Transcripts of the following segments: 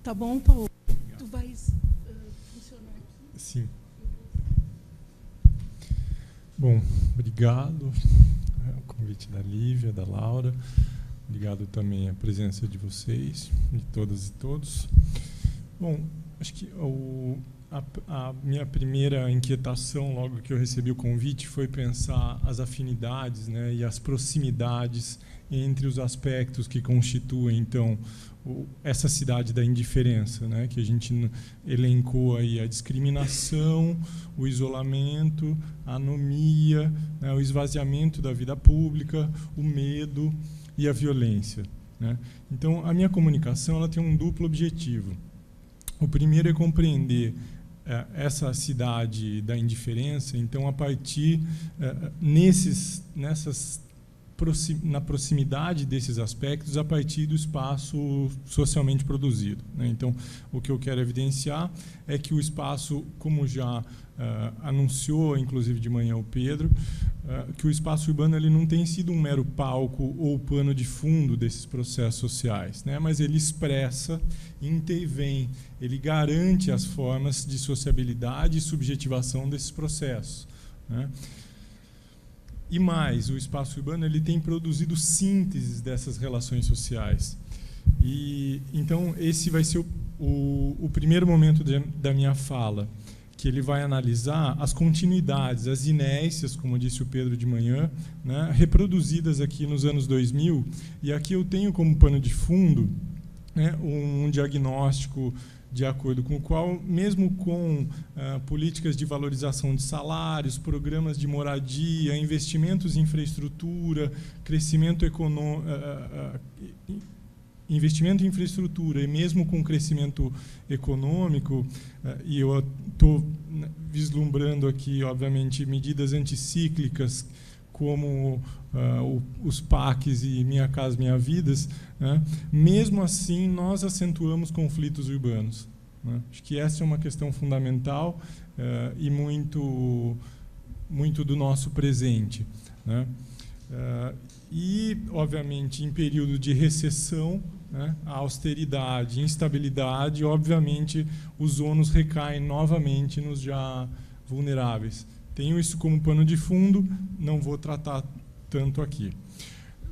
Tá bom, Paulo? Tu vais funcionar aqui? Sim. Bom, obrigado ao convite da Lívia, da Laura. Obrigado também à presença de vocês, de todas e todos. Bom, acho que a minha primeira inquietação, logo que eu recebi o convite, foi pensar as afinidades, né, e as proximidades entre os aspectos que constituem, então, essa cidade da indiferença, né, que a gente elencou aí: a discriminação, o isolamento, a anomia, né, o esvaziamento da vida pública, o medo e a violência, né. Então, a minha comunicação ela tem um duplo objetivo. O primeiro é compreender essa cidade da indiferença, então, a partir na proximidade desses aspectos, a partir do espaço socialmente produzido, né? Então, o que eu quero evidenciar é que o espaço, como já anunciou, inclusive de manhã o Pedro, que o espaço urbano ele não tem sido um mero palco ou pano de fundo desses processos sociais, né? Mas ele expressa, intervém, ele garante as formas de sociabilidade e subjetivação desses processos, né? E mais, o espaço urbano ele tem produzido sínteses dessas relações sociais. E então esse vai ser o primeiro momento da minha fala, que ele vai analisar as continuidades, as inércias, como disse o Pedro de manhã, né, reproduzidas aqui nos anos 2000. E aqui eu tenho como pano de fundo, né, um diagnóstico de acordo com o qual, mesmo com políticas de valorização de salários, programas de moradia, investimentos em infraestrutura, crescimento econômico, investimento em infraestrutura, e mesmo com crescimento econômico, e eu estou vislumbrando aqui, obviamente, medidas anticíclicas, como os PACs e Minha Casa Minha Vida, né? Mesmo assim, nós acentuamos conflitos urbanos, né? Acho que essa é uma questão fundamental e muito do nosso presente, né? E, obviamente, em período de recessão, né, a austeridade, instabilidade, obviamente, os ônus recaem novamente nos já vulneráveis. Tenho isso como pano de fundo, não vou tratar tanto aqui.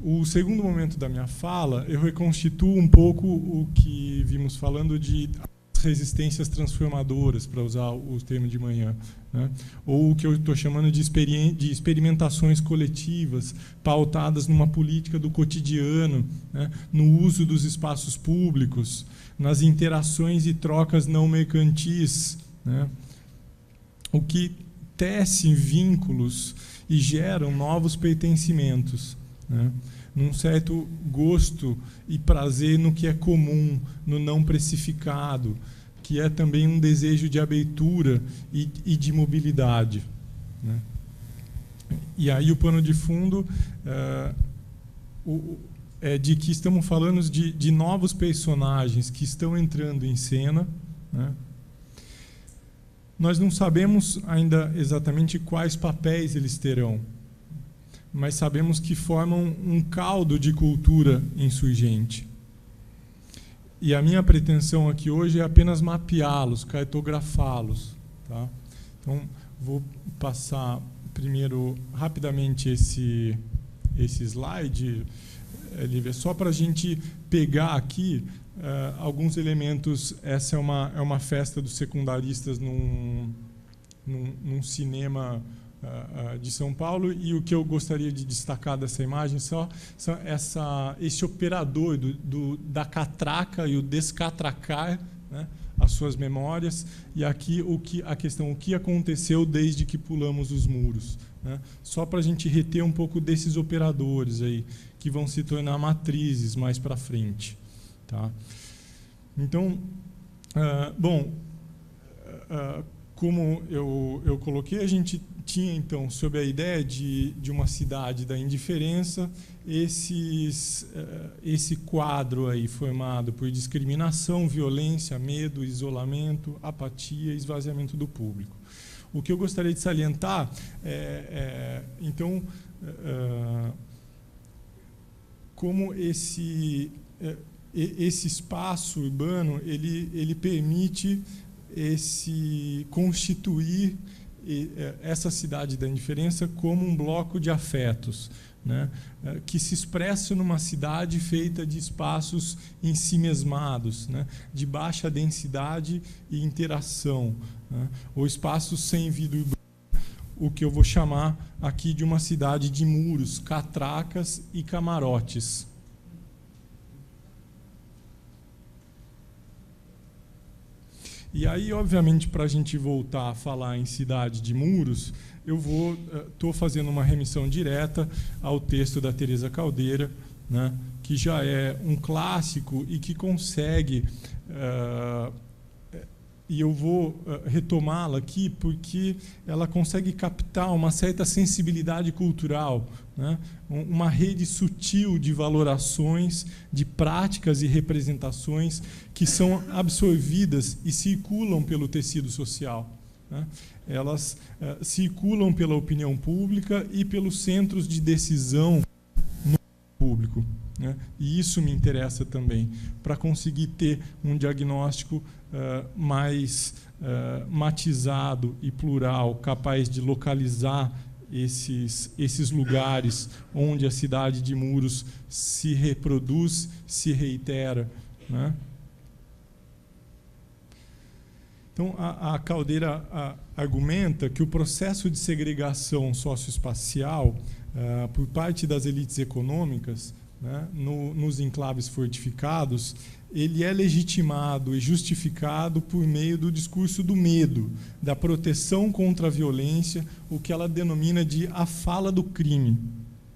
O segundo momento da minha fala, eu reconstituo um pouco o que vimos falando de resistências transformadoras, para usar o termo de manhã, né? Ou o que eu estou chamando de experimentações coletivas, pautadas numa política do cotidiano, né? No uso dos espaços públicos, nas interações e trocas não mercantis, né? O que tece vínculos e geram novos pertencimentos, né? Num certo gosto e prazer no que é comum, no não precificado, que é também um desejo de abertura e de mobilidade, né? E aí o pano de fundo é de que estamos falando de novos personagens que estão entrando em cena, né? Nós não sabemos ainda exatamente quais papéis eles terão, mas sabemos que formam um caldo de cultura insurgente. E a minha pretensão aqui hoje é apenas mapeá-los, cartografá-los, tá? Então, vou passar primeiro rapidamente esse slide, Lívia, só para a gente pegar aqui alguns elementos. Essa é uma festa dos secundaristas num cinema de São Paulo, e o que eu gostaria de destacar dessa imagem são esse operador da catraca e o descatracar, né, as suas memórias, e aqui a questão, o que aconteceu desde que pulamos os muros, né? Só para a gente reter um pouco desses operadores aí, que vão se tornar matrizes mais para frente, tá? Então, como eu coloquei, a gente tinha, então, sob a ideia de uma cidade da indiferença, esse quadro aí formado por discriminação, violência, medo, isolamento, apatia e esvaziamento do público. O que eu gostaria de salientar então, como esse espaço urbano ele permite constituir essa cidade da indiferença como um bloco de afetos, né, que se expressa numa cidade feita de espaços ensimesmados, né, de baixa densidade e interação, né, ou espaços sem vida urbana, o que eu vou chamar aqui de uma cidade de muros, catracas e camarotes. E aí, obviamente, para a gente voltar a falar em cidade de muros, eu estou fazendo uma remissão direta ao texto da Teresa Caldeira, né, que já é um clássico e que consegue, e eu vou retomá-la aqui porque ela consegue captar uma certa sensibilidade cultural, né, uma rede sutil de valorações, de práticas e representações que são absorvidas e circulam pelo tecido social, né? Elas circulam pela opinião pública e pelos centros de decisão no público, né? E isso me interessa também, para conseguir ter um diagnóstico mais matizado e plural, capaz de localizar esses lugares onde a cidade de muros se reproduz, se reitera, né? Então, a Caldeira argumenta que o processo de segregação socioespacial por parte das elites econômicas, né, nos enclaves fortificados, ele é legitimado e justificado por meio do discurso do medo, da proteção contra a violência, o que ela denomina de a fala do crime,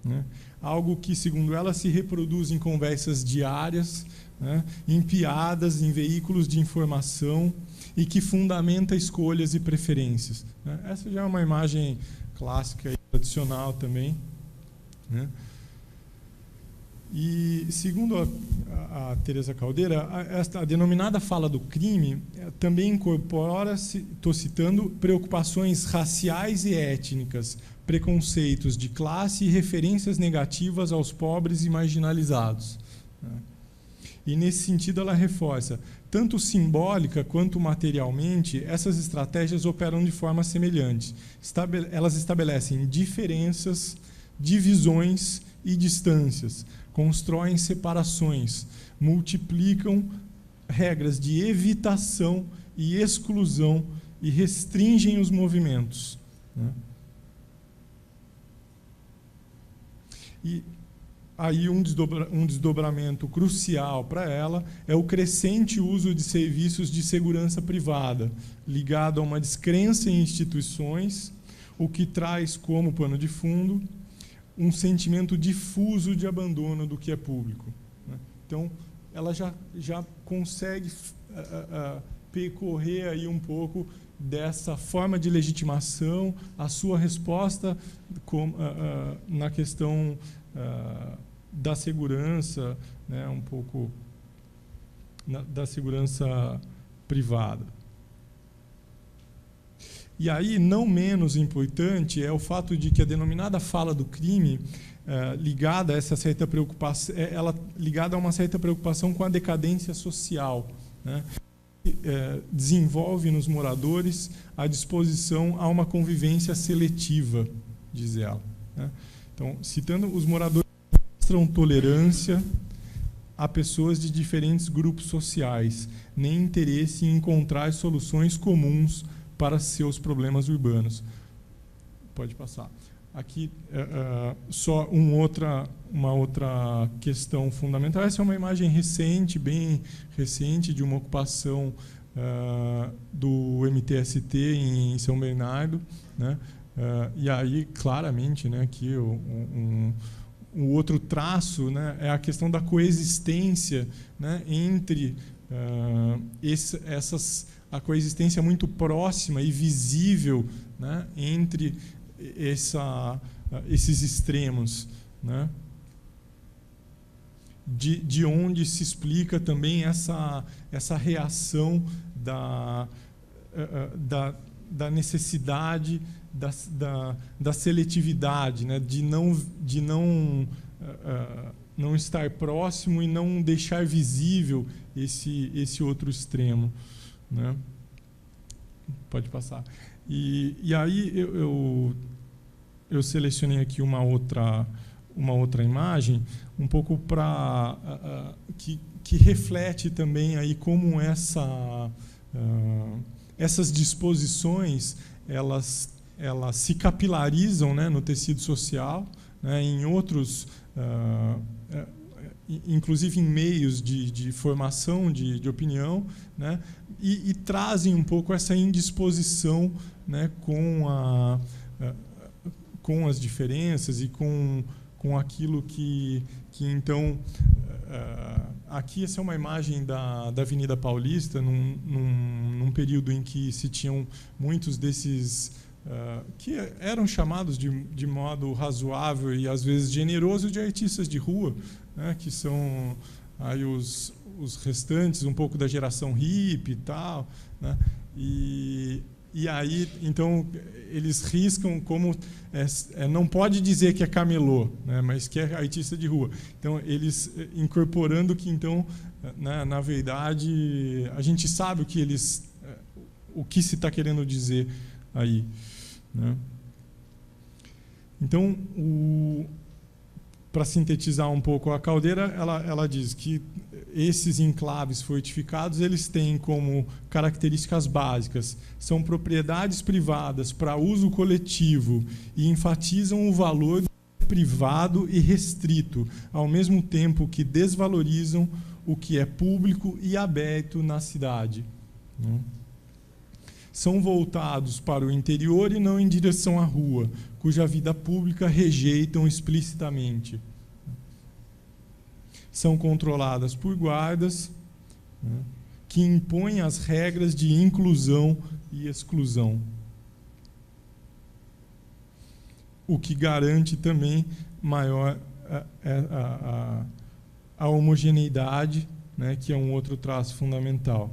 né? Algo que, segundo ela, se reproduz em conversas diárias, né, em piadas, em veículos de informação e que fundamenta escolhas e preferências, né? Essa já é uma imagem clássica e tradicional também, né? E, segundo a Teresa Caldeira, a denominada fala do crime também incorpora, estou citando, preocupações raciais e étnicas, preconceitos de classe e referências negativas aos pobres e marginalizados, né? E, nesse sentido, ela reforça, tanto simbólica quanto materialmente, essas estratégias operam de forma semelhante. Elas estabelecem diferenças, divisões e distâncias, constroem separações, multiplicam regras de evitação e exclusão e restringem os movimentos, né? E aí um desdobramento crucial para ela é o crescente uso de serviços de segurança privada, ligado a uma descrença em instituições, o que traz como pano de fundo um sentimento difuso de abandono do que é público, né? Então, ela já consegue percorrer aí um pouco dessa forma de legitimação, a sua resposta na questão da segurança, né, um pouco da segurança privada. E aí, não menos importante, é o fato de que a denominada fala do crime, ligada a essa certa preocupação, ligada a uma certa preocupação com a decadência social, né, desenvolve nos moradores a disposição a uma convivência seletiva, diz ela, né? Então, citando, os moradores mostram tolerância a pessoas de diferentes grupos sociais, nem interesse em encontrar soluções comuns para seus problemas urbanos. Pode passar. Aqui, só uma outra questão fundamental. Essa é uma imagem recente, bem recente, de uma ocupação do MTST em São Bernardo, né? E aí, claramente, né, aqui um outro traço, né, é a questão da coexistência, né, entre a coexistência muito próxima e visível, né, entre esses extremos, né, de onde se explica também essa reação da necessidade da seletividade, né, de não não estar próximo e não deixar visível esse outro extremo, né? Pode passar. E aí eu selecionei aqui uma outra imagem, um pouco para que reflete também aí como essas disposições elas se capilarizam, né, no tecido social, né, em outros, inclusive em meios de formação de opinião, né, e trazem um pouco essa indisposição, né, com as diferenças e com aquilo que então aqui essa é uma imagem da Avenida Paulista num período em que se tinham muitos desses que eram chamados de modo razoável e às vezes generoso de artistas de rua, né, que são aí os restantes um pouco da geração hippie e tal, né, e aí então eles riscam como não pode dizer que é camelô, né, mas que é artista de rua. Então eles incorporando que então na verdade a gente sabe o que se está querendo dizer aí, né? Então para sintetizar um pouco a Caldeira, ela diz que esses enclaves fortificados eles têm como características básicas, são propriedades privadas para uso coletivo e enfatizam o valor privado e restrito, ao mesmo tempo que desvalorizam o que é público e aberto na cidade, né? São voltados para o interior e não em direção à rua, cuja vida pública rejeitam explicitamente. São controladas por guardas, né, que impõem as regras de inclusão e exclusão, o que garante também maior a homogeneidade, né, que é um outro traço fundamental.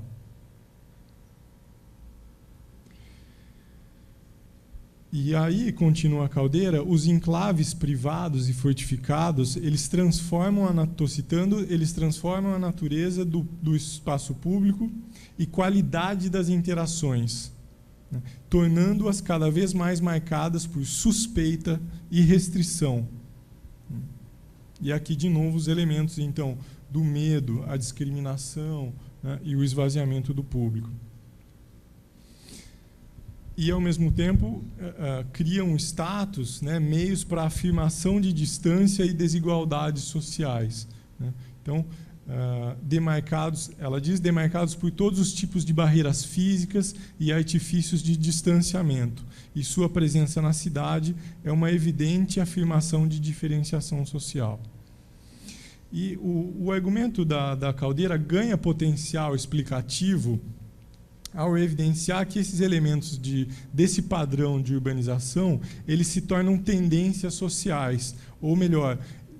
E aí, continua a Caldeira, os enclaves privados e fortificados, eles transformam a natureza do espaço público e qualidade das interações, né, tornando-as cada vez mais marcadas por suspeita e restrição. E aqui, de novo, os elementos, então, do medo, a discriminação, né, e o esvaziamento do público. E, ao mesmo tempo, criam status, né, meios para a afirmação de distância e desigualdades sociais, né? Então, demarcados, ela diz, demarcados por todos os tipos de barreiras físicas e artifícios de distanciamento. E sua presença na cidade é uma evidente afirmação de diferenciação social. E o argumento da Caldeira ganha potencial explicativo ao evidenciar que esses elementos desse padrão de urbanização, eles se tornam tendências sociais, ou melhor,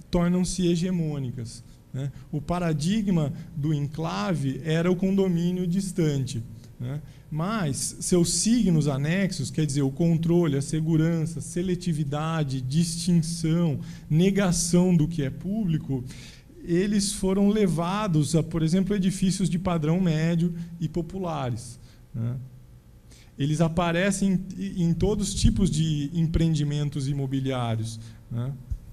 tornam-se hegemônicas, né? O paradigma do enclave era o condomínio distante, né? Mas seus signos anexos, quer dizer, o controle, a segurança, seletividade, distinção, negação do que é público, eles foram levados a, por exemplo, edifícios de padrão médio e populares, né? Eles aparecem em todos os tipos de empreendimentos imobiliários, né,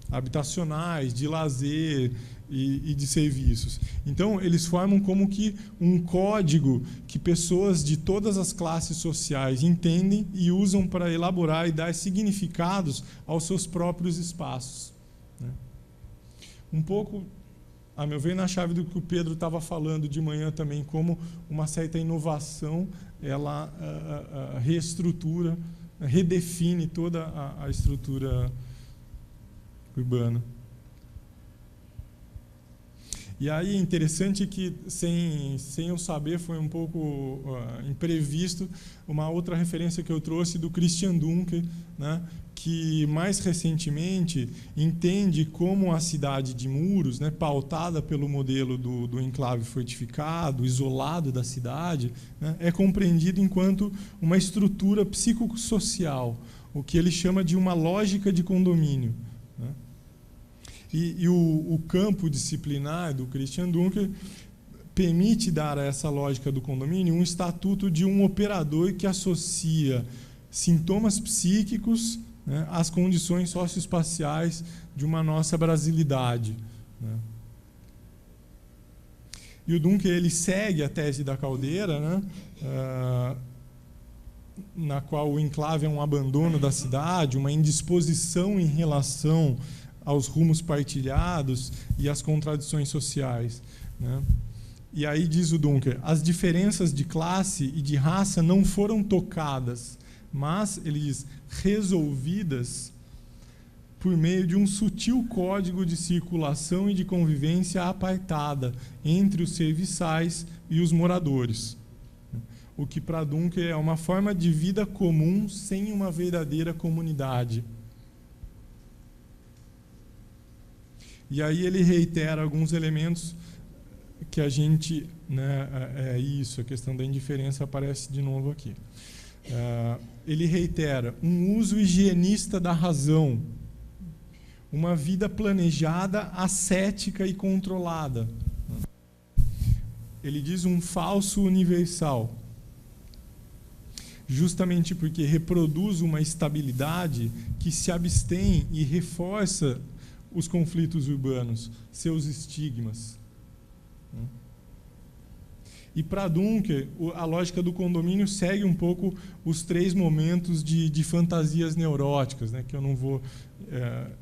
habitacionais, de lazer e de serviços. Então, eles formam como que um código que pessoas de todas as classes sociais entendem e usam para elaborar e dar significados aos seus próprios espaços, né? Um pouco, a meu ver, na chave do que o Pedro estava falando de manhã também, como uma certa inovação, ela reestrutura, redefine toda a estrutura urbana. E aí é interessante que, sem eu saber, foi um pouco imprevisto, uma outra referência que eu trouxe do Christian Dunker, né, que mais recentemente entende como a cidade de muros, né, pautada pelo modelo do enclave fortificado, isolado da cidade, né, é compreendido enquanto uma estrutura psicossocial, o que ele chama de uma lógica de condomínio, né? E o campo disciplinar do Christian Dunker permite dar a essa lógica do condomínio um estatuto de um operador que associa sintomas psíquicos, né, às condições socioespaciais de uma nossa brasilidade, né. E o Dunker ele segue a tese da Caldeira, né, na qual o enclave é um abandono da cidade, uma indisposição em relação aos rumos partilhados e às contradições sociais, né. E aí diz o Dunker, as diferenças de classe e de raça não foram tocadas, mas, ele diz, resolvidas por meio de um sutil código de circulação e de convivência apartada entre os serviçais e os moradores. O que para Dunker é uma forma de vida comum sem uma verdadeira comunidade. E aí ele reitera alguns elementos que a gente, né, a questão da indiferença aparece de novo aqui. Ele reitera um uso higienista da razão, uma vida planejada, ascética e controlada. Ele diz um falso universal, justamente porque reproduz uma estabilidade que se abstém e reforça os conflitos urbanos, seus estigmas. E para Dunker, a lógica do condomínio segue um pouco os 3 momentos de fantasias neuróticas, né, que eu não vou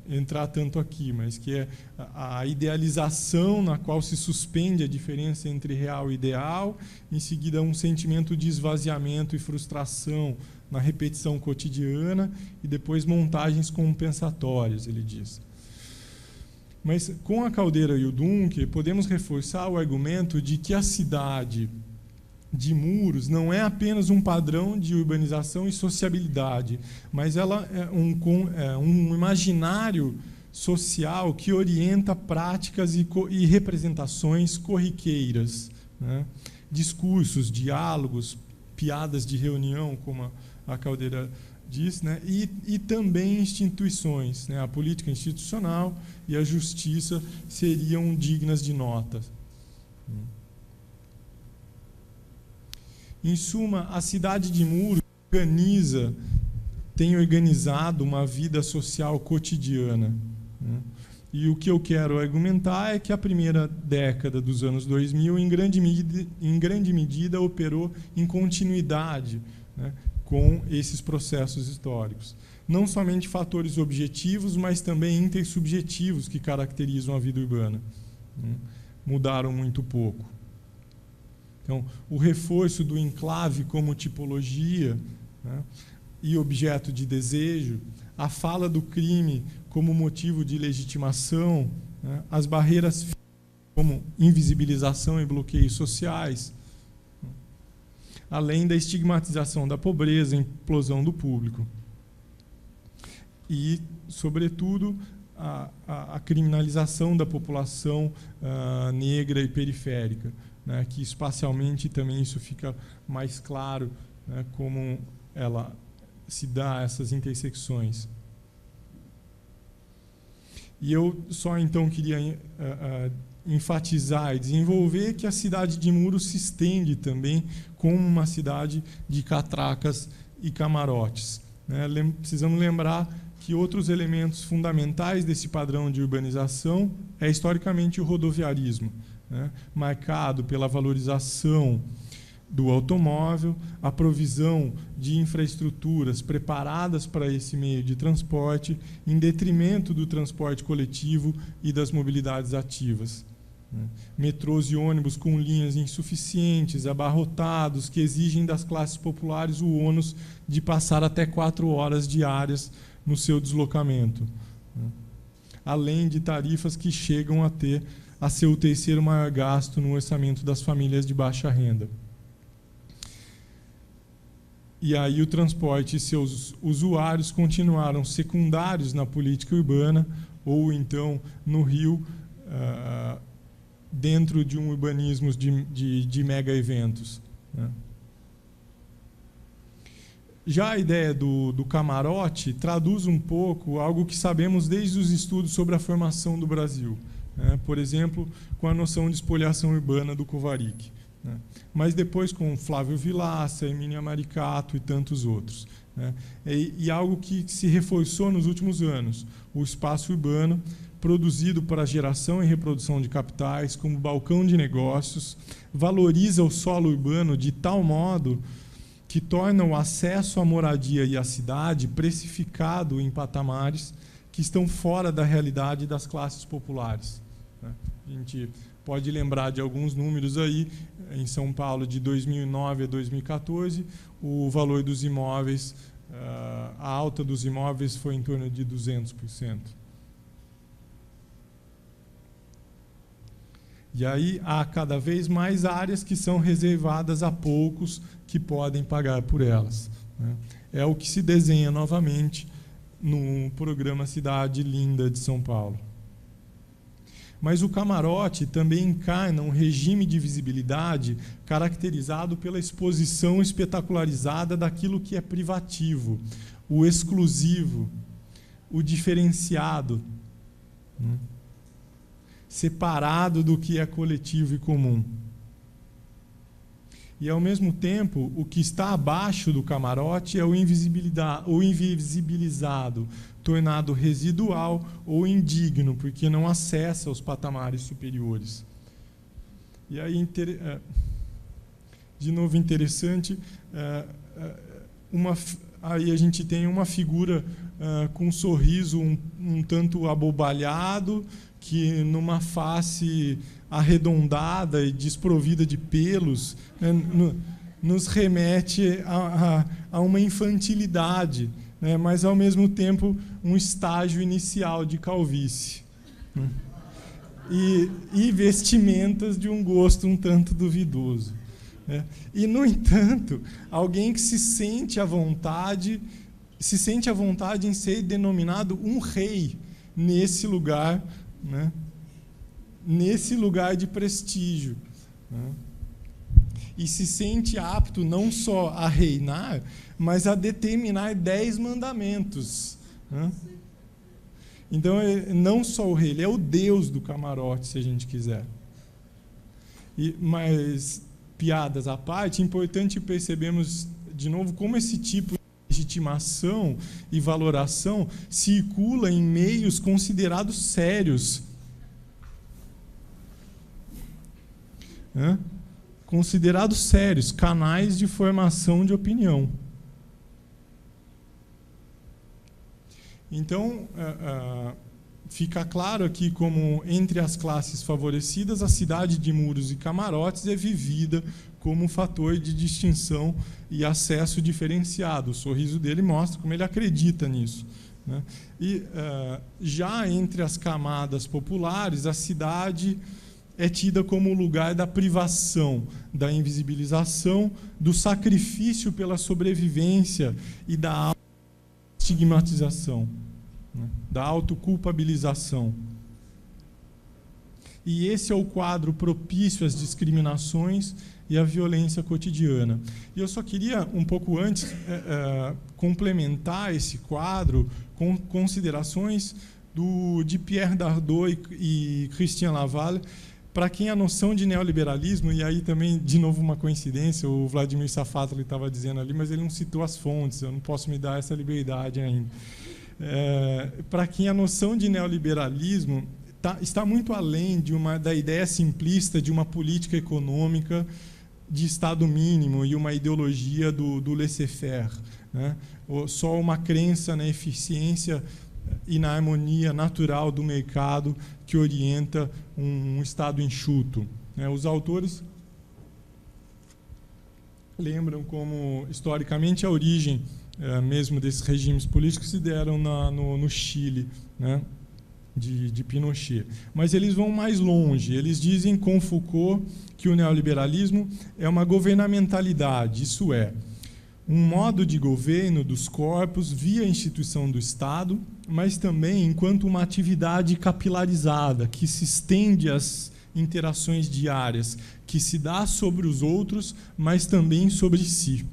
entrar tanto aqui, mas que é a idealização na qual se suspende a diferença entre real e ideal, em seguida um sentimento de esvaziamento e frustração na repetição cotidiana e depois montagens compensatórias, ele diz. Mas com a Caldeira e o Dunker, podemos reforçar o argumento de que a cidade de muros não é apenas um padrão de urbanização e sociabilidade, mas ela é um imaginário social que orienta práticas e representações corriqueiras, né? Discursos, diálogos, piadas de reunião, como a Caldeira diz, né? E também instituições, né? A política institucional e a justiça seriam dignas de nota. Em suma, a cidade de Muros tem organizado uma vida social cotidiana, né? E o que eu quero argumentar é que a primeira década dos anos 2000, em grande medida, operou em continuidade, né, com esses processos históricos. Não somente fatores objetivos, mas também intersubjetivos que caracterizam a vida urbana, né, mudaram muito pouco. Então, o reforço do enclave como tipologia, né, e objeto de desejo, a fala do crime como motivo de legitimação, né, as barreiras como invisibilização e bloqueios sociais, além da estigmatização da pobreza, implosão do público. E, sobretudo, a criminalização da população negra e periférica, né, que espacialmente também isso fica mais claro, né, como ela se dá essas intersecções. E eu só então queria enfatizar e desenvolver que a cidade de Muros se estende também como uma cidade de catracas e camarotes, né? Precisamos lembrar que outros elementos fundamentais desse padrão de urbanização é historicamente o rodoviarismo, né, marcado pela valorização do automóvel, a provisão de infraestruturas preparadas para esse meio de transporte, em detrimento do transporte coletivo e das mobilidades ativas. Metrôs e ônibus com linhas insuficientes, abarrotados, que exigem das classes populares o ônus de passar até 4 horas diárias no seu deslocamento, além de tarifas que chegam a ser o terceiro maior gasto no orçamento das famílias de baixa renda. E aí o transporte e seus usuários continuaram secundários na política urbana, ou então no Rio, dentro de um urbanismo de mega eventos, né? Já a ideia do camarote traduz um pouco algo que sabemos desde os estudos sobre a formação do Brasil, né? Por exemplo, com a noção de espoliação urbana do Kovarik, né? Mas depois com Flávio Vilaça, Hermínia Maricato e tantos outros, né? E algo que se reforçou nos últimos anos, o espaço urbano produzido para a geração e reprodução de capitais como balcão de negócios, valoriza o solo urbano de tal modo que torna o acesso à moradia e à cidade precificado em patamares que estão fora da realidade das classes populares, né? A gente pode lembrar de alguns números aí, em São Paulo, de 2009 a 2014, o valor dos imóveis, a alta dos imóveis foi em torno de 200%. E aí há cada vez mais áreas que são reservadas a poucos que podem pagar por elas, né? É o que se desenha novamente no programa Cidade Linda de São Paulo. Mas o camarote também encarna um regime de visibilidade caracterizado pela exposição espetacularizada daquilo que é privativo, o exclusivo, o diferenciado, né? Separado do que é coletivo e comum. E, ao mesmo tempo, o que está abaixo do camarote é o invisibilizado, tornado residual ou indigno, porque não acessa os patamares superiores. E aí, de novo, interessante, aí a gente tem uma figura com um sorriso um tanto abobalhado, que numa face arredondada e desprovida de pelos, né, nos remete a uma infantilidade, né, mas, ao mesmo tempo, um estágio inicial de calvície, né, e vestimentas de um gosto um tanto duvidoso, né. E, no entanto, alguém que se sente à vontade em ser denominado um rei nesse lugar, né, nesse lugar de prestígio, né, e se sente apto não só a reinar, mas a determinar 10 mandamentos, né. Então, não só o rei, ele é o Deus do camarote, se a gente quiser. Mas, piadas à parte, é importante percebermos, de novo, como esse tipo de legitimação e valoração circula em meios considerados sérios. Considerados sérios, canais de formação de opinião. Então, fica claro aqui como, entre as classes favorecidas, a cidade de muros e camarotes é vivida como um fator de distinção e acesso diferenciado. O sorriso dele mostra como ele acredita nisso, né? E já entre as camadas populares, a cidade é tida como o lugar da privação, da invisibilização, do sacrifício pela sobrevivência e da estigmatização, né, da autoculpabilização. E esse é o quadro propício às discriminações e à violência cotidiana. E eu só queria, um pouco antes, complementar esse quadro com considerações de Pierre Dardot e Christian Laval, para quem a noção de neoliberalismo, e aí também, de novo, uma coincidência, o Vladimir Safatli estava dizendo ali, mas ele não citou as fontes, eu não posso me dar essa liberdade ainda. Para quem a noção de neoliberalismo está muito além da ideia simplista de uma política econômica de Estado mínimo e uma ideologia do laissez-faire, né? Ou só uma crença na eficiência e na harmonia natural do mercado que orienta um Estado enxuto, né? Os autores lembram como, historicamente, a origem mesmo desses regimes políticos se deram no Chile, né? de Pinochet. Mas eles vão mais longe. Eles dizem, com Foucault, que o neoliberalismo é uma governamentalidade, isso é, um modo de governo dos corpos via instituição do Estado, mas também enquanto uma atividade capilarizada, que se estende às interações diárias, que se dá sobre os outros, mas também sobre si.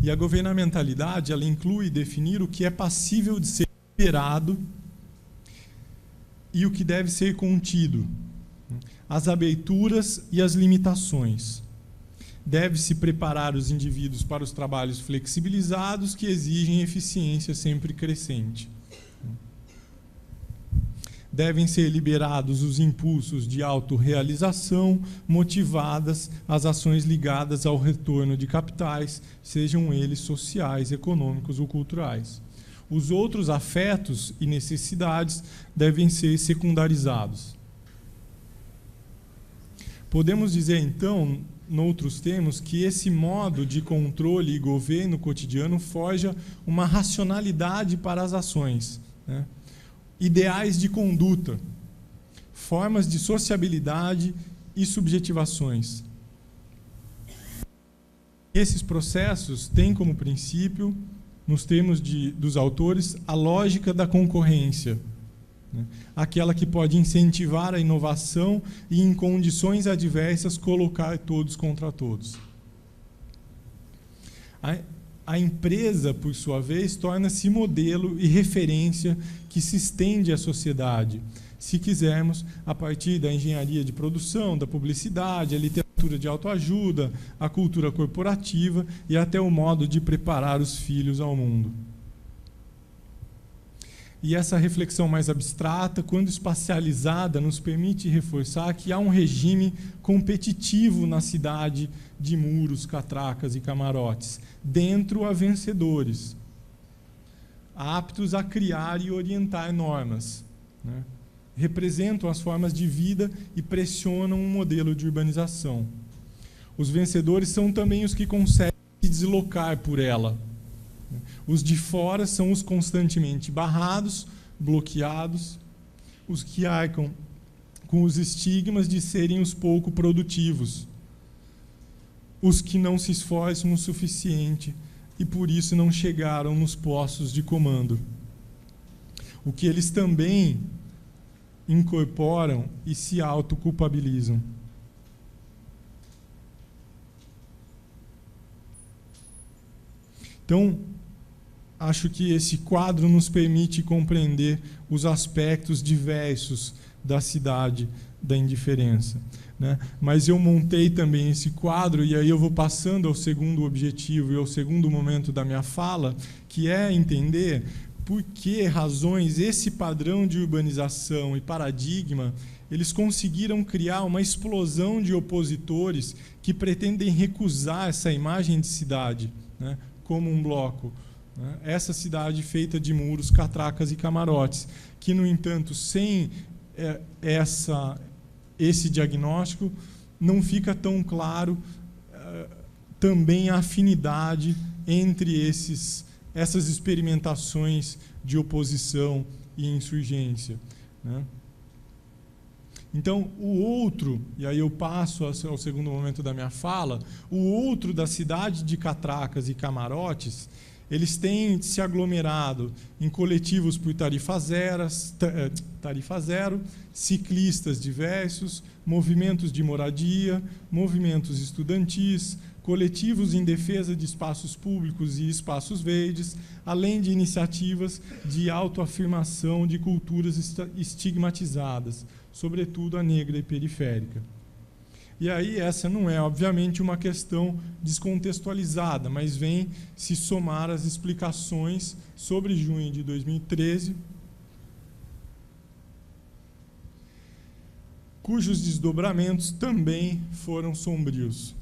E a governamentalidade, ela inclui definir o que é passível de ser liberado e o que deve ser contido, as aberturas e as limitações. Deve-se preparar os indivíduos para os trabalhos flexibilizados que exigem eficiência sempre crescente. Devem ser liberados os impulsos de autorrealização motivadas às ações ligadas ao retorno de capitais, sejam eles sociais, econômicos ou culturais. Os outros afetos e necessidades devem ser secundarizados. Podemos dizer, então, noutros termos, que esse modo de controle e governo cotidiano forja uma racionalidade para as ações, né? Ideais de conduta, formas de sociabilidade e subjetivações. Esses processos têm como princípio, nos termos dos autores, a lógica da concorrência, né? Aquela que pode incentivar a inovação e, em condições adversas, colocar todos contra todos. A empresa, por sua vez, torna-se modelo e referência que se estende à sociedade, se quisermos, a partir da engenharia de produção, da publicidade, a literatura de autoajuda, a cultura corporativa e até o modo de preparar os filhos ao mundo. E essa reflexão mais abstrata, quando espacializada, nos permite reforçar que há um regime competitivo na cidade de muros, catracas e camarotes. Dentro há vencedores, aptos a criar e orientar normas, né? Representam as formas de vida e pressionam um modelo de urbanização. Os vencedores são também os que conseguem se deslocar por ela. Os de fora são os constantemente barrados, bloqueados, os que arcam com os estigmas de serem os pouco produtivos, os que não se esforçam o suficiente e por isso não chegaram nos postos de comando. O que eles também incorporam e se autoculpabilizam. Então, acho que esse quadro nos permite compreender os aspectos diversos da cidade da indiferença, né? Mas eu montei também esse quadro, e aí eu vou passando ao segundo objetivo e ao segundo momento da minha fala, que é entender por que razões esse padrão de urbanização e paradigma, eles conseguiram criar uma explosão de opositores que pretendem recusar essa imagem de cidade, né, como um bloco. Essa cidade feita de muros, catracas e camarotes, que, no entanto, sem esse diagnóstico, não fica tão claro também a afinidade entre essas experimentações de oposição e insurgência, né? Então, o outro, e aí eu passo ao segundo momento da minha fala, o outro da cidade de catracas e camarotes, eles têm se aglomerado em coletivos por tarifa zero, ciclistas diversos, movimentos de moradia, movimentos estudantis, coletivos em defesa de espaços públicos e espaços verdes, além de iniciativas de autoafirmação de culturas estigmatizadas, sobretudo a negra e periférica. E aí essa não é, obviamente, uma questão descontextualizada, mas vem se somar às explicações sobre junho de 2013, cujos desdobramentos também foram sombrios.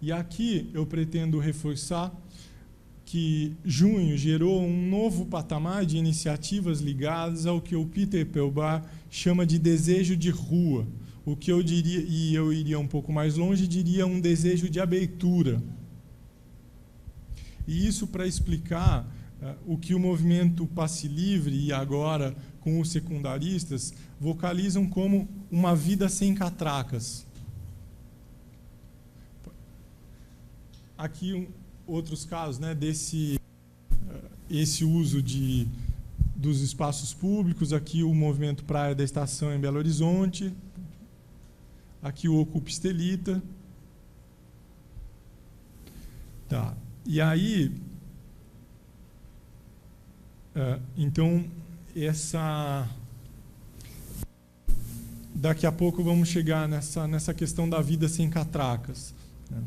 E aqui eu pretendo reforçar que junho gerou um novo patamar de iniciativas ligadas ao que o Peter Pelbar chama de desejo de rua, o que eu diria, e eu iria um pouco mais longe, diria um desejo de abertura. E isso para explicar o que o movimento Passe Livre, e agora com os secundaristas, vocalizam como uma vida sem catracas. Aqui outros casos, né, esse uso dos espaços públicos, aqui o movimento Praia da Estação em Belo Horizonte, aqui o Ocupa Estelita. Tá. E aí, então, daqui a pouco vamos chegar nessa questão da vida sem catracas, né?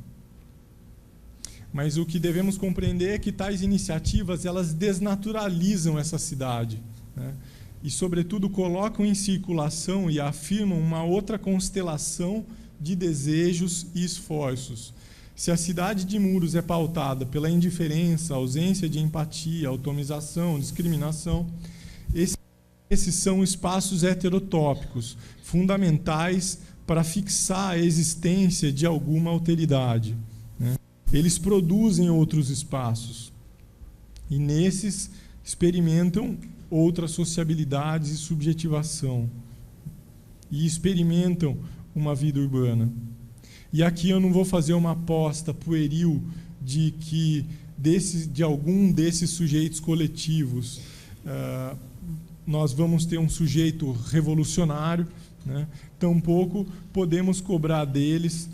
Mas o que devemos compreender é que tais iniciativas, elas desnaturalizam essa cidade, né? E, sobretudo, colocam em circulação e afirmam uma outra constelação de desejos e esforços. Se a cidade de Muros é pautada pela indiferença, ausência de empatia, atomização, discriminação, esses são espaços heterotópicos, fundamentais para fixar a existência de alguma alteridade, né? Eles produzem outros espaços e nesses experimentam outras sociabilidades e subjetivação e experimentam uma vida urbana. E aqui eu não vou fazer uma aposta pueril de que de algum desses sujeitos coletivos nós vamos ter um sujeito revolucionário, né? Tampouco podemos cobrar deles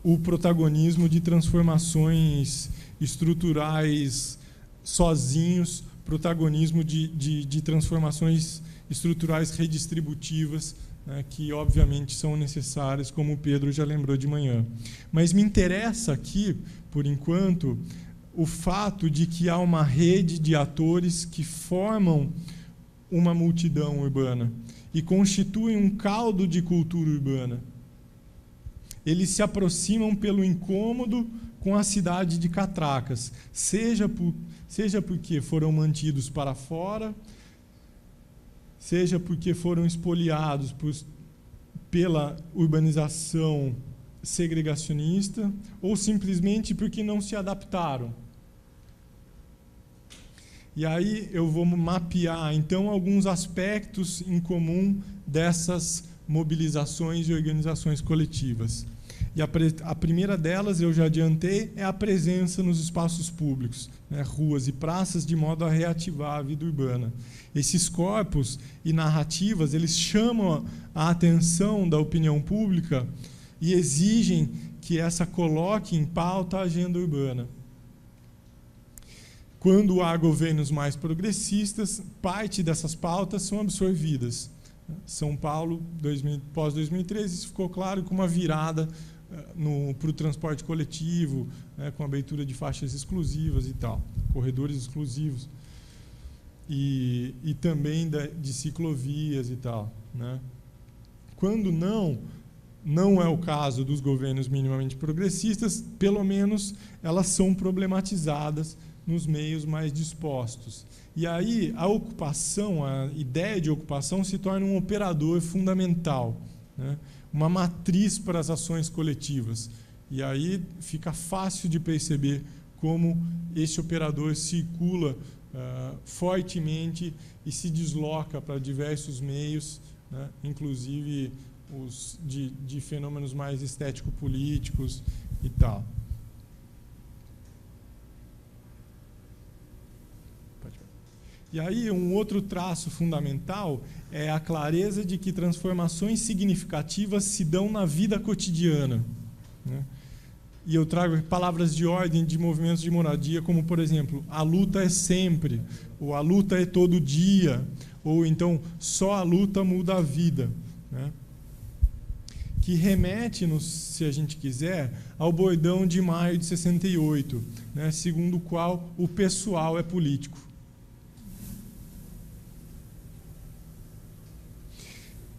o protagonismo de transformações estruturais sozinhos, protagonismo de transformações estruturais redistributivas, né, que obviamente são necessárias, como o Pedro já lembrou de manhã. Mas me interessa aqui, por enquanto, o fato de que há uma rede de atores que formam uma multidão urbana e constituem um caldo de cultura urbana. Eles se aproximam pelo incômodo com a cidade de catracas, seja porque foram mantidos para fora, seja porque foram espoliados pela urbanização segregacionista, ou simplesmente porque não se adaptaram. E aí eu vou mapear, então, alguns aspectos em comum dessas mobilizações e organizações coletivas. E a primeira delas, eu já adiantei, é a presença nos espaços públicos, né, ruas e praças, de modo a reativar a vida urbana. Esses corpos e narrativas, eles chamam a atenção da opinião pública e exigem que essa coloque em pauta a agenda urbana. Quando há governos mais progressistas, parte dessas pautas são absorvidas. São Paulo, pós-2013, isso ficou claro, com uma virada para o transporte coletivo, né, com a abertura de faixas exclusivas e tal, corredores exclusivos, e também de ciclovias e tal, né. Quando não é o caso dos governos minimamente progressistas, pelo menos elas são problematizadas nos meios mais dispostos. E aí a ocupação, a ideia de ocupação se torna um operador fundamental, né? Uma matriz para as ações coletivas. E aí fica fácil de perceber como esse operador circula fortemente e se desloca para diversos meios, né? Inclusive os de fenômenos mais estético-políticos e tal. E aí um outro traço fundamental é a clareza de que transformações significativas se dão na vida cotidiana, né? E eu trago palavras de ordem de movimentos de moradia, como, por exemplo, a luta é sempre, ou a luta é todo dia, ou então só a luta muda a vida, né? Que remete-nos, se a gente quiser, ao bordão de maio de 68, né? Segundo o qual o pessoal é político.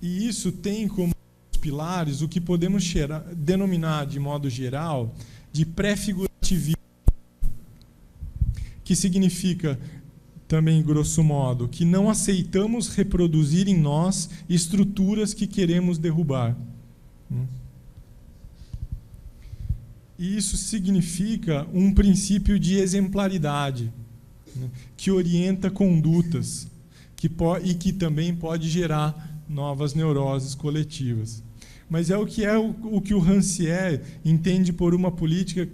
E isso tem como pilares o que podemos denominar, de modo geral, de pré-figurativismo, que significa, também grosso modo, que não aceitamos reproduzir em nós estruturas que queremos derrubar. E isso significa um princípio de exemplaridade, né, que orienta condutas e que também pode gerar novas neuroses coletivas. Mas é o que o Rancière entende por uma política,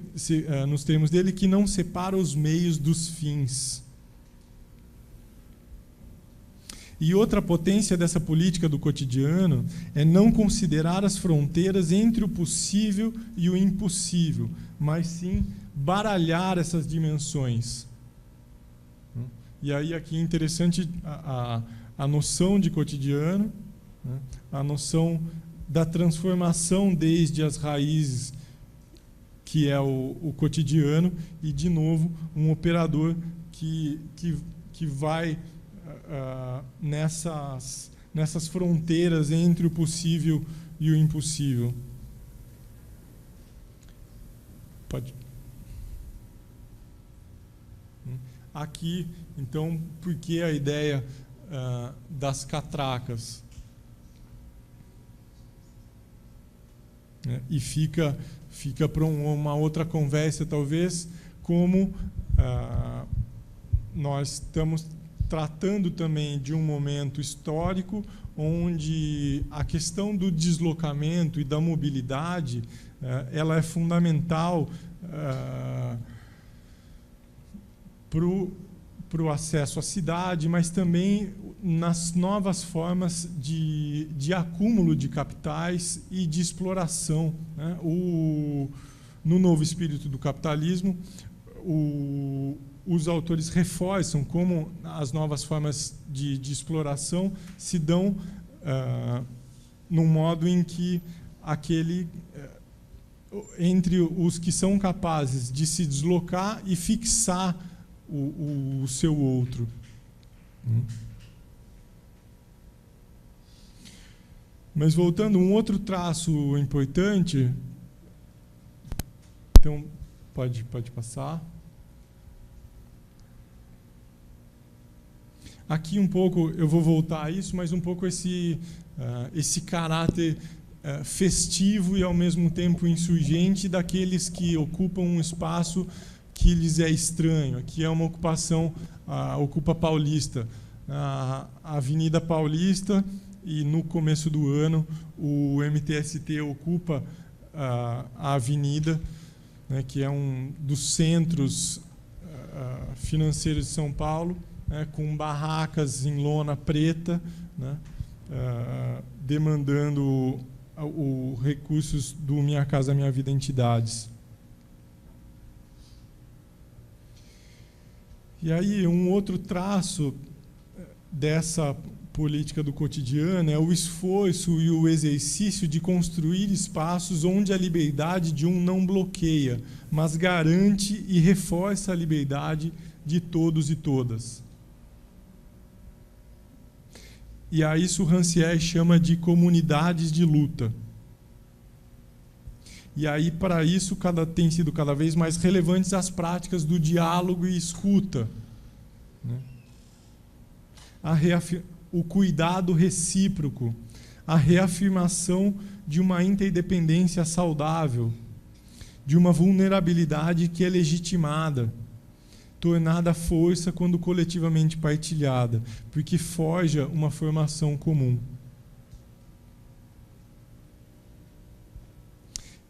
nos termos dele, que não separa os meios dos fins. E outra potência dessa política do cotidiano é não considerar as fronteiras entre o possível e o impossível, mas sim baralhar essas dimensões. E aí aqui é interessante a noção de cotidiano, né? A noção da transformação desde as raízes, que é o cotidiano, e, de novo, um operador que vai nessas fronteiras entre o possível e o impossível. Pode. Aqui, então, por que a ideia das catracas? E fica para uma outra conversa, talvez, como nós estamos tratando também de um momento histórico onde a questão do deslocamento e da mobilidade ela é fundamental para o acesso à cidade, mas também nas novas formas de acúmulo de capitais e de exploração, né? No novo espírito do capitalismo, os autores reforçam como as novas formas de exploração se dão num modo em que entre os que são capazes de se deslocar e fixar o seu outro. Mas voltando, um outro traço importante, então pode passar. Aqui um pouco, eu vou voltar a isso, mas um pouco esse caráter festivo e ao mesmo tempo insurgente daqueles que ocupam um espaço que lhes é estranho. Aqui é uma ocupação, Ocupa Paulista, a Avenida Paulista, e no começo do ano o MTST ocupa a avenida, né, que é um dos centros financeiros de São Paulo, né, com barracas em lona preta, né, demandando recursos do Minha Casa Minha Vida Entidades. E aí, um outro traço dessa política do cotidiano é o esforço e o exercício de construir espaços onde a liberdade de um não bloqueia, mas garante e reforça a liberdade de todos e todas. E a isso Rancière chama de comunidades de luta. E aí, para isso, tem sido cada vez mais relevantes as práticas do diálogo e escuta, né? O cuidado recíproco, a reafirmação de uma interdependência saudável, de uma vulnerabilidade que é legitimada, tornada força quando coletivamente partilhada, porque forja uma formação comum.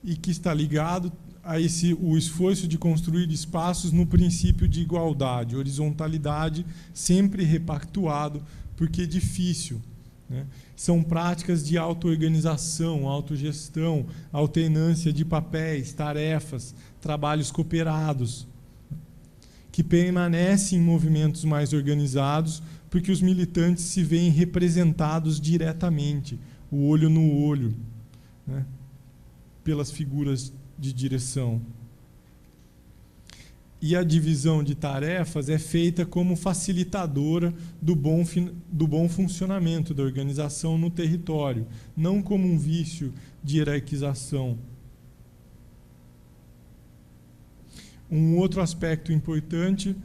E que está ligado a o esforço de construir espaços no princípio de igualdade, horizontalidade, sempre repactuado, porque é difícil, né? São práticas de auto-organização, autogestão, alternância de papéis, tarefas, trabalhos cooperados, que permanecem em movimentos mais organizados, porque os militantes se veem representados diretamente, o olho no olho, né, pelas figuras de direção. E a divisão de tarefas é feita como facilitadora do bom funcionamento da organização no território, não como um vício de hierarquização. Um outro aspecto importante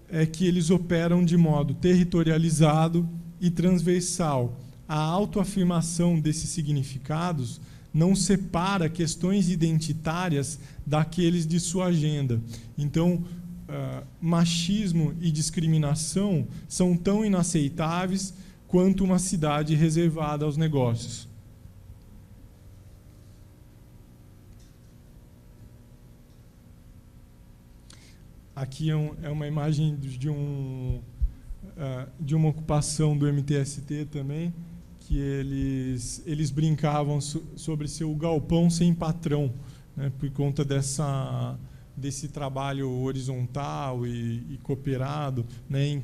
é que eles operam de modo territorializado e transversal. A autoafirmação desses significados não separa questões identitárias daqueles de sua agenda. Então, machismo e discriminação são tão inaceitáveis quanto uma cidade reservada aos negócios. Aqui é uma imagem de um de uma ocupação do MTST também, que eles brincavam sobre ser o galpão sem patrão, né, por conta desse trabalho horizontal e cooperado, né,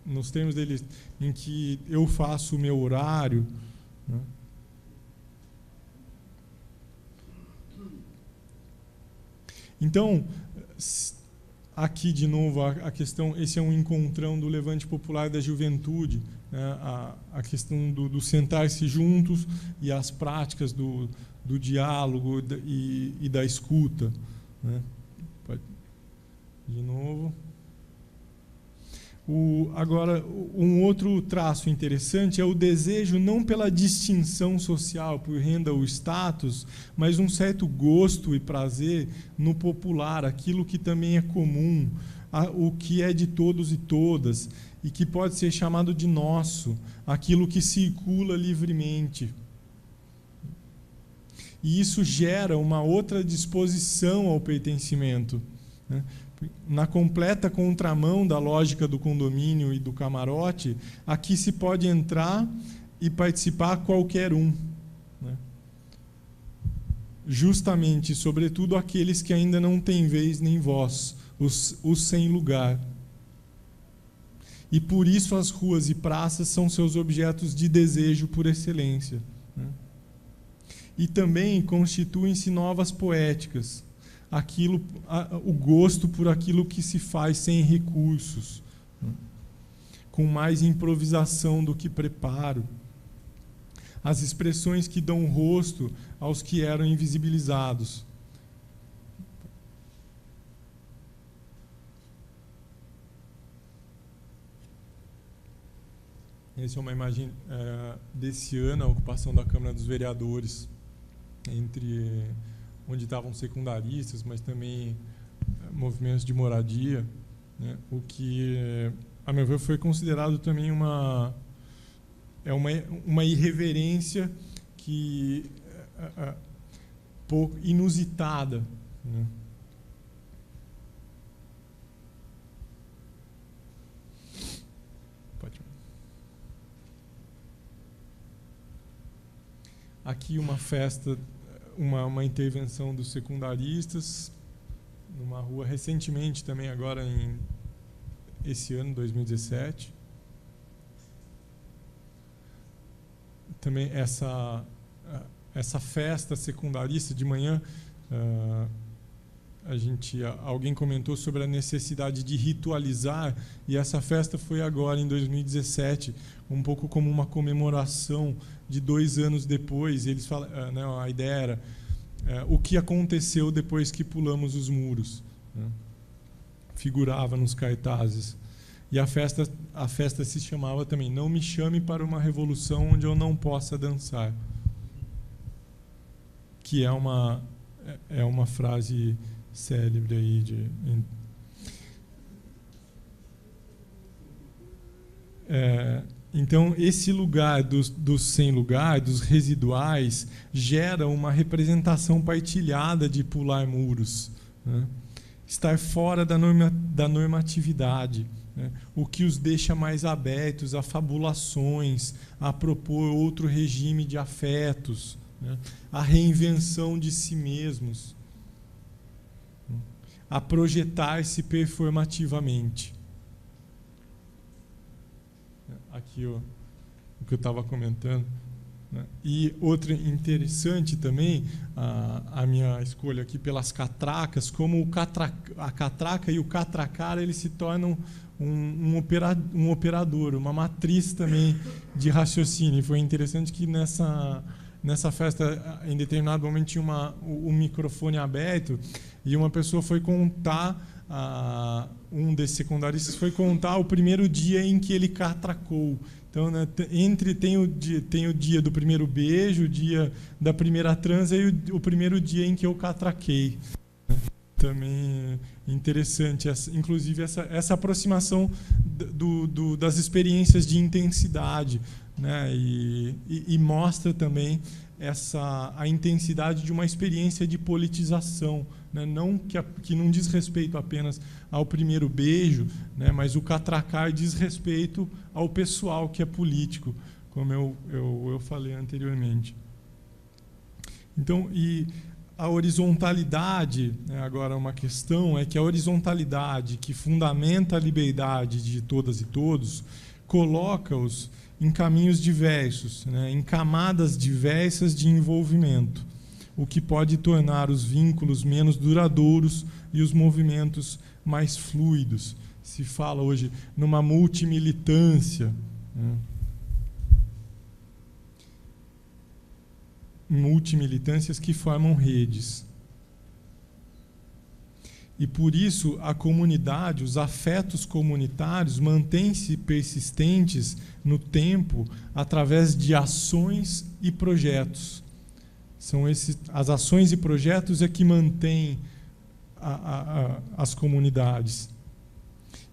nos termos deles, em que eu faço o meu horário, né. Então, aqui de novo a questão, esse é um encontrão do levante popular da juventude, né, a questão do sentar-se juntos e as práticas do diálogo e da escuta, né. De novo. Agora, um outro traço interessante é o desejo não pela distinção social, por renda ou status, mas um certo gosto e prazer no popular, aquilo que também é comum, o que é de todos e todas, e que pode ser chamado de nosso, aquilo que circula livremente. E isso gera uma outra disposição ao pertencimento, né? Na completa contramão da lógica do condomínio e do camarote, aqui se pode entrar e participar qualquer um, né? Justamente, sobretudo, aqueles que ainda não têm vez nem voz, os sem lugar. E por isso as ruas e praças são seus objetos de desejo por excelência, né? E também constituem-se novas poéticas, o gosto por aquilo que se faz sem recursos, né, com mais improvisação do que preparo, as expressões que dão rosto aos que eram invisibilizados. Essa é uma imagem desse ano, a ocupação da Câmara dos Vereadores, onde estavam secundaristas, mas também movimentos de moradia, né, o que, a meu ver, foi considerado também uma irreverência pouco inusitada, né. Aqui uma festa, uma intervenção dos secundaristas numa rua recentemente também, agora esse ano, 2017. Também essa festa secundarista de manhã, alguém comentou sobre a necessidade de ritualizar, e essa festa foi agora em 2017, um pouco como uma comemoração de 2 anos depois. Eles falam, né, a ideia era o que aconteceu depois que pulamos os muros, né? Figurava nos cartazes. E a festa se chamava também "Não me chame para uma revolução onde eu não possa dançar", que é uma frase célebre aí então, esse lugar dos sem lugar, dos residuais, gera uma representação partilhada de pular muros, né? Estar fora da normatividade, né? O que os deixa mais abertos a fabulações, a propor outro regime de afetos, né? A reinvenção de si mesmos, a projetar-se performativamente. Aqui o que eu estava comentando, né? E outra interessante também, a minha escolha aqui pelas catracas, como a catraca e o catracar, eles se tornam um operador, uma matriz também de raciocínio. E foi interessante que nessa festa, em determinado momento, tinha um microfone aberto e uma pessoa foi contar, um desses secundaristas foi contar o primeiro dia em que ele catracou. Então, né, tem o dia do primeiro beijo, o dia da primeira transa e o primeiro dia em que eu catraquei. Também interessante, inclusive essa aproximação das experiências de intensidade, né, e mostra também a intensidade de uma experiência de politização, né? Não que não diz respeito apenas ao primeiro beijo, né? Mas o catracar diz respeito ao pessoal que é político, como eu falei anteriormente. Então, e a horizontalidade, né, agora uma questão é que a horizontalidade que fundamenta a liberdade de todas e todos coloca-os em caminhos diversos, né, em camadas diversas de envolvimento, o que pode tornar os vínculos menos duradouros e os movimentos mais fluidos. Se fala hoje numa multimilitância, né, multimilitâncias que formam redes. E por isso a comunidade, os afetos comunitários mantêm-se persistentes no tempo através de ações e projetos. São as ações e projetos é que mantêm as comunidades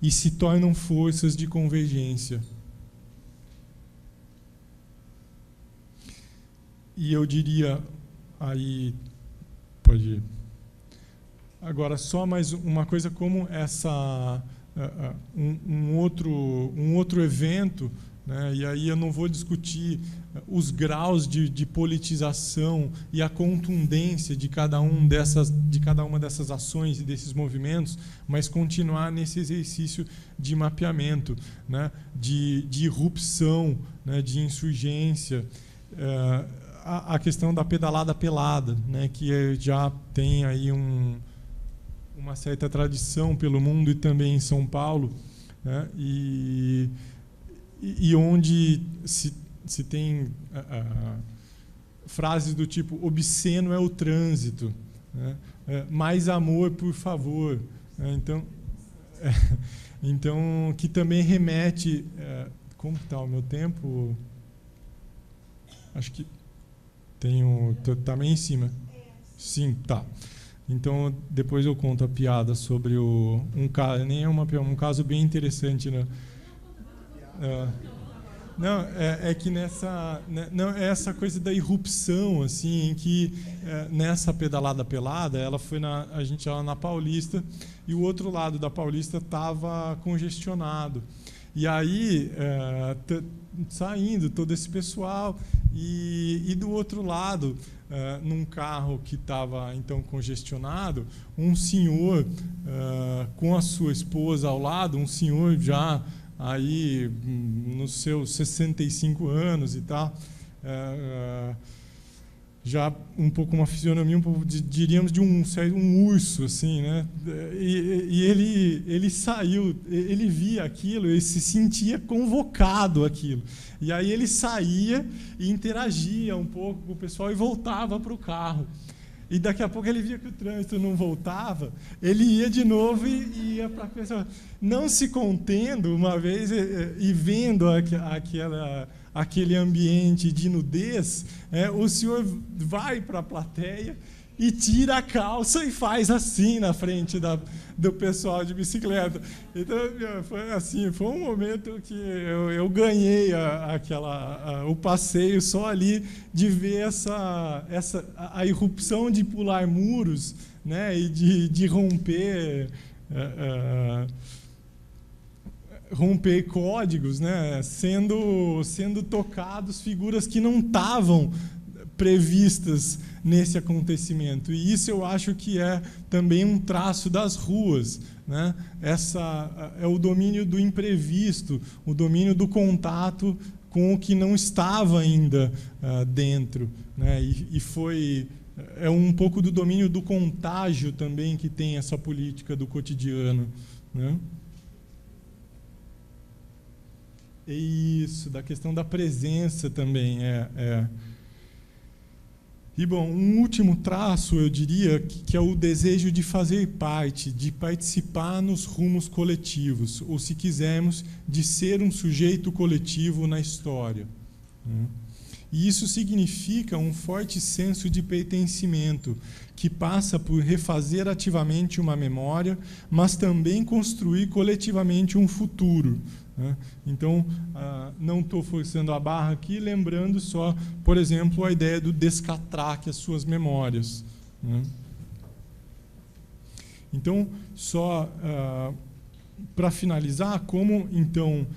e se tornam forças de convergência. E eu diria, aí pode ir. Agora, só mais uma coisa como um outro evento, né, e aí eu não vou discutir os graus de politização e a contundência de cada uma dessas ações e desses movimentos, mas continuar nesse exercício de mapeamento, né, de irrupção, né, de insurgência. A questão da pedalada pelada, né, que já tem aí uma certa tradição pelo mundo e também em São Paulo, né, e onde se tem frases do tipo obsceno é o trânsito, né, mais amor, por favor, né, então que também remete, como está o meu tempo? Acho que tá meio em cima. Sim, tá. Então, depois eu conto a piada sobre um caso bem interessante, né? Não, é que essa coisa da irrupção, assim, em que nessa pedalada pelada, a gente ia lá na Paulista e o outro lado da Paulista estava congestionado. E aí, saindo todo esse pessoal, e do outro lado, num carro que estava então congestionado, um senhor com a sua esposa ao lado, um senhor já aí nos seus 65 anos e tal, já um pouco uma fisionomia, diríamos, de um urso, assim, né? E ele saiu, ele via aquilo, ele se sentia convocado aquilo. E aí ele saía e interagia um pouco com o pessoal e voltava para o carro. E daqui a pouco ele via que o trânsito não voltava, ele ia de novo e ia para a pessoa. Não se contendo uma vez e vendo aquele ambiente de nudez, o senhor vai para a plateia e tira a calça e faz assim na frente do pessoal de bicicleta. Então, foi um momento que eu ganhei o passeio só ali de ver a irrupção de pular muros, né, e de romper códigos, né, sendo tocados figuras que não estavam previstas nesse acontecimento. E isso eu acho que é também um traço das ruas, né? É o domínio do imprevisto, o domínio do contato com o que não estava ainda dentro, né? É um pouco do domínio do contágio também que tem essa política do cotidiano, né? E isso, da questão da presença também E, bom, um último traço, eu diria, que é o desejo de fazer parte, de participar nos rumos coletivos, ou, se quisermos, de ser um sujeito coletivo na história. E isso significa um forte senso de pertencimento, que passa por refazer ativamente uma memória, mas também construir coletivamente um futuro, né? Então, não estou forçando a barra aqui, lembrando só, por exemplo, a ideia do descatraque as suas memórias, né? Então, só para finalizar, como então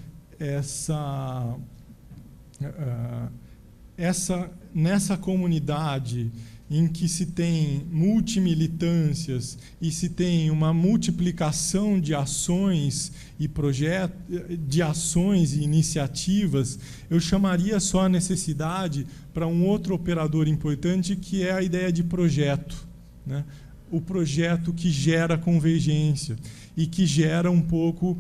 nessa comunidade em que se tem multimilitâncias e se tem uma multiplicação de ações e projetos, de ações e iniciativas, eu chamaria só a necessidade para um outro operador importante, que é a ideia de projeto, né? O projeto que gera convergência e que gera um pouco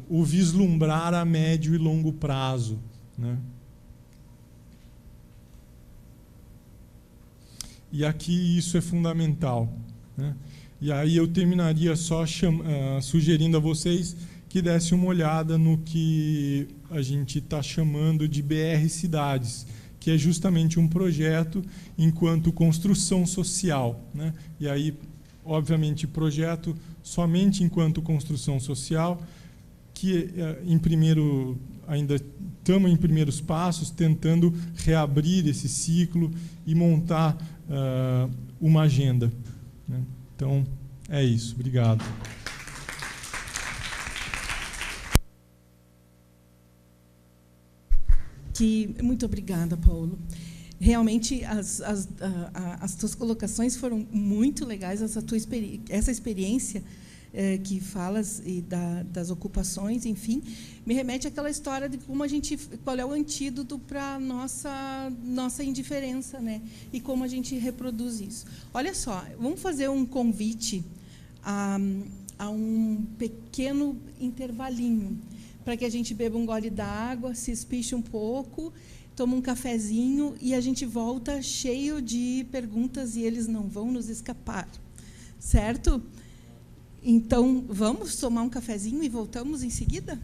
o vislumbrar a médio e longo prazo, né? E aqui isso é fundamental, né? E aí eu terminaria só sugerindo a vocês que dessem uma olhada no que a gente está chamando de BR Cidades, que é justamente um projeto enquanto construção social, né? E aí, obviamente, projeto somente enquanto construção social, que ainda estamos em primeiros passos, tentando reabrir esse ciclo e montar uma agenda, né? Então, é isso. Obrigado. Muito obrigada, Paulo. Realmente, as tuas colocações foram muito legais, essa experiência que falas e das ocupações, enfim, me remete àquela história de qual é o antídoto para a nossa indiferença, né? E como a gente reproduz isso. Olha só, vamos fazer um convite a um pequeno intervalinho, para que a gente beba um gole d'água, se espiche um pouco, toma um cafezinho e a gente volta cheio de perguntas e eles não vão nos escapar, certo? Então, vamos tomar um cafezinho e voltamos em seguida?